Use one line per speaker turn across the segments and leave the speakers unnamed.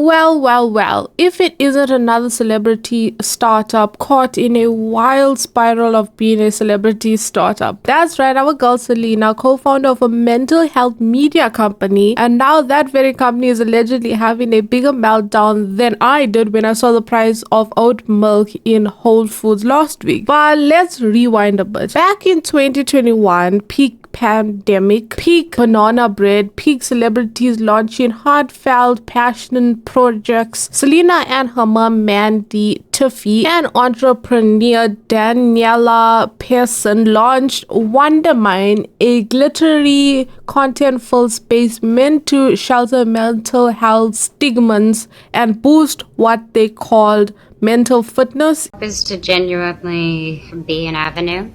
Well, if it isn't another celebrity startup caught in a wild spiral of being a celebrity startup. That's right, our girl Selena, co-founder of a mental health media company, and now that very company is allegedly having a bigger meltdown than I did when I saw the price of oat milk in Whole Foods last week. But let's rewind a bit. Back in 2021, peak pandemic, peak banana bread, peak celebrities launching heartfelt, passionate projects. Selena and her mom Mandy, Tiffy, and entrepreneur Daniela Pearson launched Wondermine, a glittery, content-filled space meant to shelter mental health stigmas and boost what they called mental fitness.
Is to genuinely be an avenue,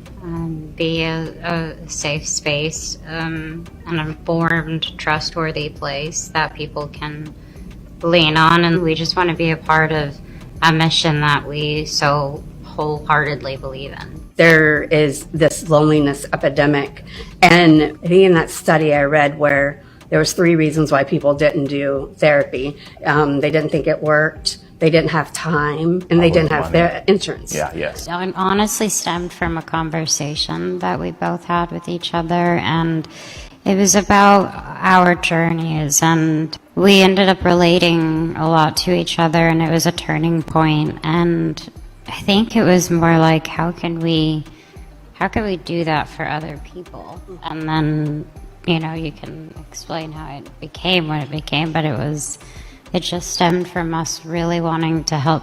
be a safe space, an informed, trustworthy place that people can lean on, and we just want to be a part of a mission that we so wholeheartedly believe in.
There is this loneliness epidemic, and I think in that study I read where there was 3 reasons why people didn't do therapy. They didn't think it worked, they didn't have time, and they didn't have their insurance.
It honestly stemmed from a conversation that we both had with each other, and it was about our journeys, and we ended up relating a lot to each other, and it was a turning point. And I think it was more like, how can we do that for other people? And then, you can explain how it became what it became, but it just stemmed from us really wanting to help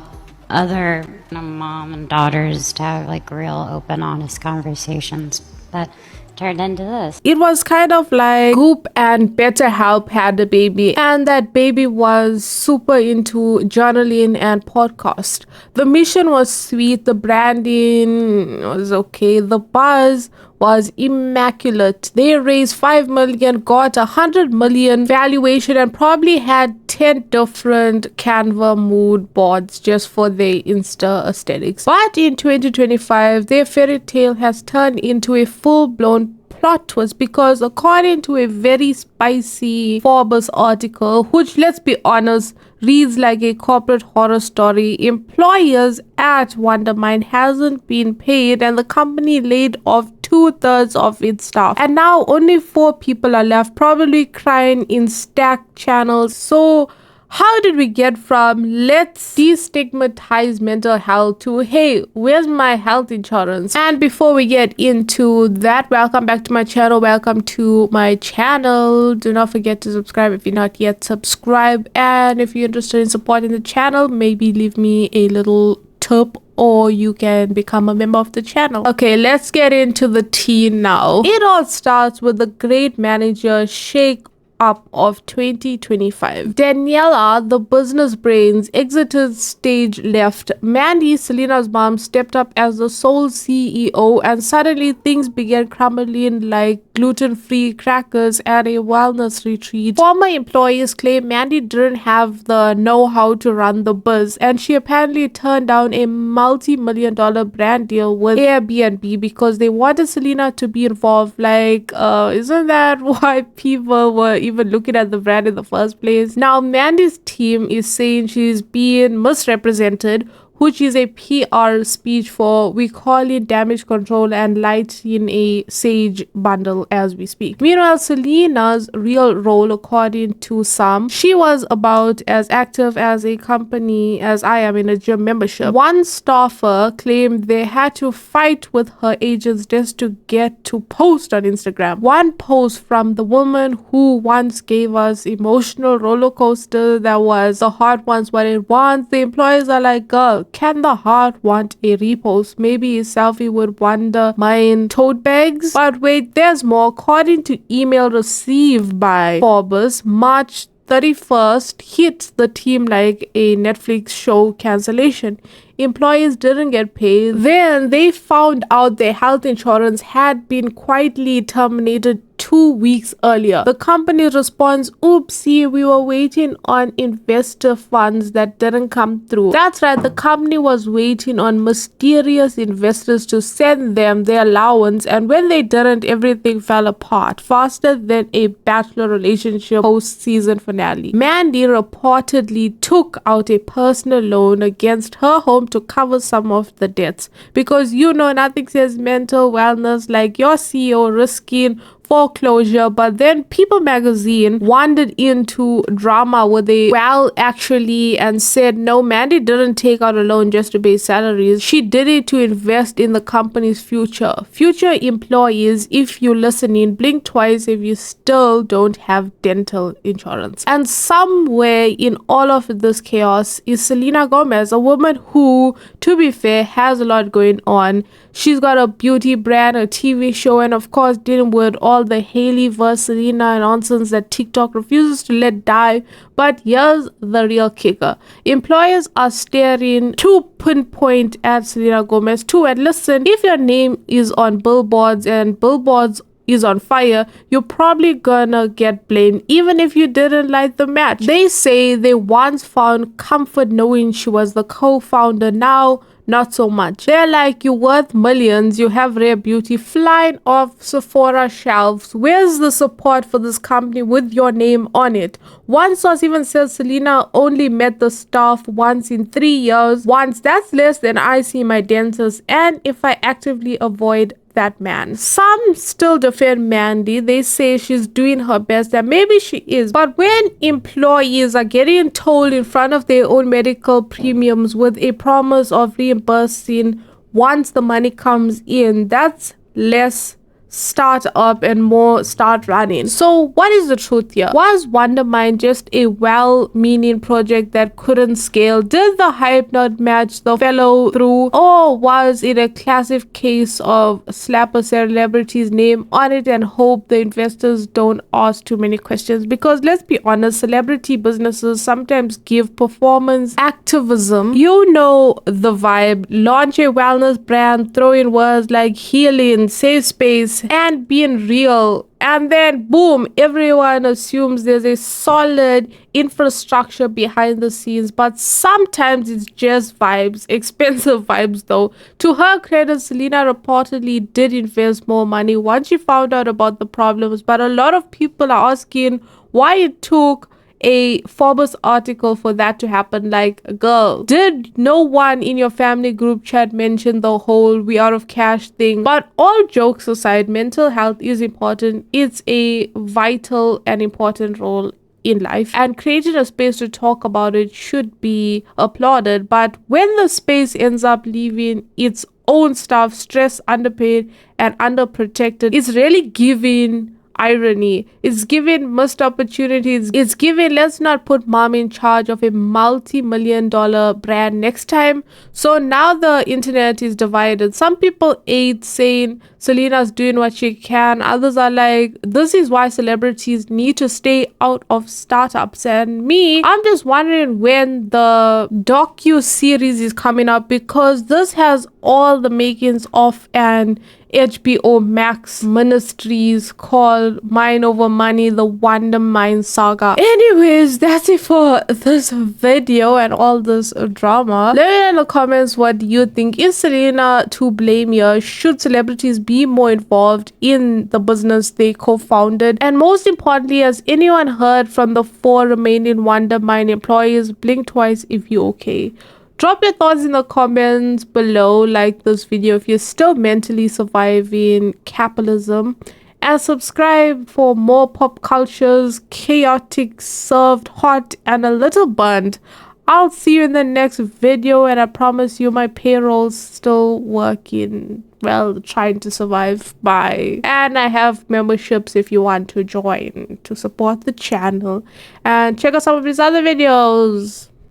other mom and daughters to have real open, honest conversations that turned into this.
It was kind of like Goop and BetterHelp had a baby, and that baby was super into journaling and podcast. The mission was sweet, the branding was okay, the buzz was immaculate. They raised 5 million, got 100 million valuation, and probably had 10 different Canva mood boards just for their Insta aesthetics. But in 2025, their fairy tale has turned into a full-blown plot twist, because according to a very spicy Forbes article, which, let's be honest, reads like a corporate horror story, employers at Wondermind hasn't been paid, and the company laid off 2/3 of its staff, and now only 4 people are left, probably crying in stacked channels. So how did we get from let's destigmatize mental health to hey, where's my health insurance? And before we get into that, welcome back to my channel. Welcome to my channel. Do not forget to subscribe if you're not yet subscribed, and if you're interested in supporting the channel, maybe leave me a little tip, or you can become a member of the channel. Okay, let's get into the tea now. It all starts with the great manager shake up of 2025. Daniela, the business brains, exited stage left. Mandy, Selena's mom, stepped up as the sole CEO, and suddenly things began crumbling like gluten-free crackers at a wellness retreat. Former employees claim Mandy didn't have the know-how to run the biz, and she apparently turned down a multi-million-dollar brand deal with Airbnb because they wanted Selena to be involved. Isn't that why people were even looking at the brand in the first place? Now, Mandy's team is saying she's being misrepresented, which is a PR speech for we call it damage control and lighting a sage bundle as we speak. Meanwhile, Selena's real role, according to some, she was about as active as a company as I am in a gym membership. One staffer claimed they had to fight with her agents just to get to post on Instagram. One post from the woman who once gave us emotional roller coaster that was the heart wants what it wants. The employees are like, girl, can the heart want a repost? Maybe a selfie with Wondermine tote bags? But wait, there's more. According to email received by Forbes, March 31st hit the team like a Netflix show cancellation. Employees didn't get paid. Then they found out their health insurance had been quietly terminated 2 weeks earlier. The company responds, oopsie, we were waiting on investor funds that didn't come through. That's right, the company was waiting on mysterious investors to send them their allowance, and when they didn't, everything fell apart faster than a bachelor relationship post-season finale. Mandy reportedly took out a personal loan against her home to cover some of the debts, because nothing says mental wellness like your CEO risking foreclosure. But then People magazine wandered into drama where they actually and said no, Mandy didn't take out a loan just to pay salaries. She did it to invest in the company's future. Future employees, if you're listening, blink twice if you still don't have dental insurance. And somewhere in all of this chaos is Selena Gomez, a woman who, to be fair, has a lot going on. She's got a beauty brand, a TV show, and of course dealing with all the Hailey versus Selena nonsense that TikTok refuses to let die. But here's the real kicker. Employers are staring to pinpoint at Selena Gomez too. And listen, if your name is on billboards and billboards is on fire, you're probably gonna get blamed even if you didn't like the match. They say they once found comfort knowing she was the co-founder, now not so much. They're like, you're worth millions, you have rare beauty flying off Sephora shelves. Where's the support for this company with your name on it? One source even says Selena only met the staff once in 3 years. Once, that's less than I see my dentist, and if I actively avoid that man. Some still defend Mandy. They say she's doing her best, and maybe she is. But when employees are getting told in front of their own medical premiums with a promise of reimbursing once the money comes in, that's less start up and more start running. So what is the truth here? Was Wondermind just a well-meaning project that couldn't scale? Did the hype not match the follow through? Or was it a classic case of slap a celebrity's name on it and hope the investors don't ask too many questions? Because let's be honest, celebrity businesses sometimes give performance activism. You know the vibe. Launch a wellness brand, throw in words like healing, safe space, and being real, and then boom, everyone assumes there's a solid infrastructure behind the scenes. But sometimes it's just vibes, expensive vibes though. To her credit, Selena reportedly did invest more money once she found out about the problems, but a lot of people are asking why it took a Forbes article for that to happen. Like, girl, did no one in your family group chat mention the whole we out of cash thing? But all jokes aside, mental health is important. It's a vital and important role in life, and creating a space to talk about it should be applauded. But when the space ends up leaving its own staff stressed, underpaid, and underprotected, it's really giving irony. It's given missed opportunities. It's given let's not put mom in charge of a multi-million-dollar brand next time. So now the internet is divided. Some people hate saying Selena's doing what she can. Others are like, this is why celebrities need to stay out of startups. And me, I'm just wondering when the docu-series is coming up, because this has all the makings of an HBO Max ministries called Mind Over Money, the Wondermine saga. Anyways, that's it for this video and all this drama. Let me know in the comments what you think. Is Selena to blame here? Should celebrities be more involved in the business they co-founded? And most importantly, has anyone heard from the 4 remaining Wondermine employees? Blink twice if you're okay. Drop your thoughts in the comments below. Like this video if you're still mentally surviving capitalism, and subscribe for more pop cultures, chaotic, served hot, and a little burnt. I'll see you in the next video, and I promise you my payroll's still working, well, trying to survive. Bye. And I have memberships if you want to join to support the channel, and check out some of these other videos.